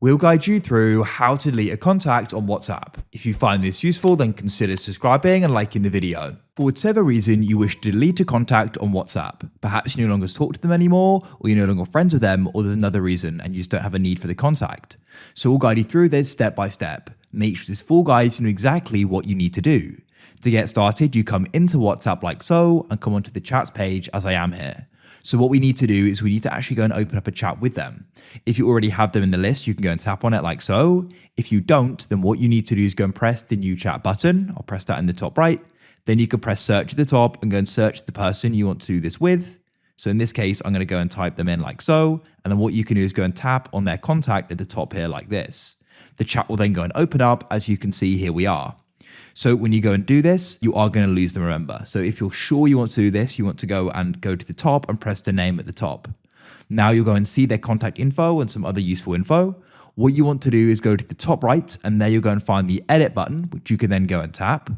We'll guide you through how to delete a contact on WhatsApp. If you find this useful, then consider subscribing and liking the video. For whatever reason you wish to delete a contact on WhatsApp, perhaps you no longer talk to them anymore, or you're no longer friends with them, or there's another reason and you just don't have a need for the contact. So we'll guide you through this step by step. Make sure this full guide you know exactly what you need to do. To get started, you come into WhatsApp like so and come onto the chats page as I am here. So what we need to do is we need to actually go and open up a chat with them. If you already have them in the list, you can go and tap on it like so. If you don't, then what you need to do is go and press the new chat button. I'll press that in the top right. Then you can press search at the top and go and search the person you want to do this with. So in this case, I'm going to go and type them in like so. And then what you can do is go and tap on their contact at the top here like this. The chat will then go and open up. As you can see, here we are. So when you go and do this, you are going to lose them, remember. So if you're sure you want to do this, you want to go to the top and press the name at the top. Now you'll go and see their contact info and some other useful info. What you want to do is go to the top right, and there you'll go and find the edit button, which you can then go and tap.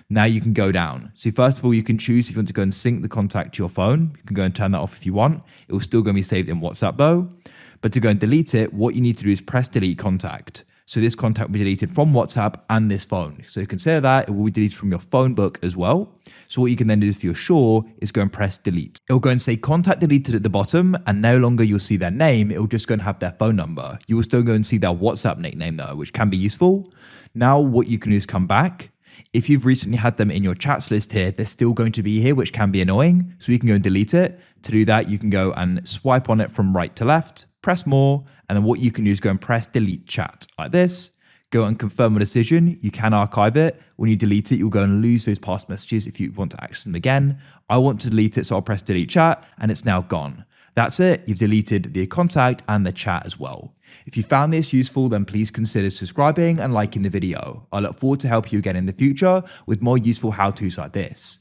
Now you can go down. So first of all, you can choose if you want to go and sync the contact to your phone. You can go and turn that off if you want. It will still go and be saved in WhatsApp though. But to go and delete it, what you need to do is press delete contact. So this contact will be deleted from WhatsApp and this phone. So consider that it will be deleted from your phone book as well. So what you can then do if you're sure is go and press delete. It'll go and say contact deleted at the bottom, and no longer you'll see their name. It'll just go and have their phone number. You will still go and see their WhatsApp nickname though, which can be useful. Now what you can do is come back. If you've recently had them in your chats list here, they're still going to be here, which can be annoying. So you can go and delete it. To do that, you can go and swipe on it from right to left, press more, and then what you can do is go and press delete chat like this. Go and confirm a decision. You can archive it. When you delete it, you'll go and lose those past messages if you want to access them again. I want to delete it, so I'll press delete chat, and it's now gone. That's it. You've deleted the contact and the chat as well. If you found this useful, then please consider subscribing and liking the video. I look forward to help you again in the future with more useful how-tos like this.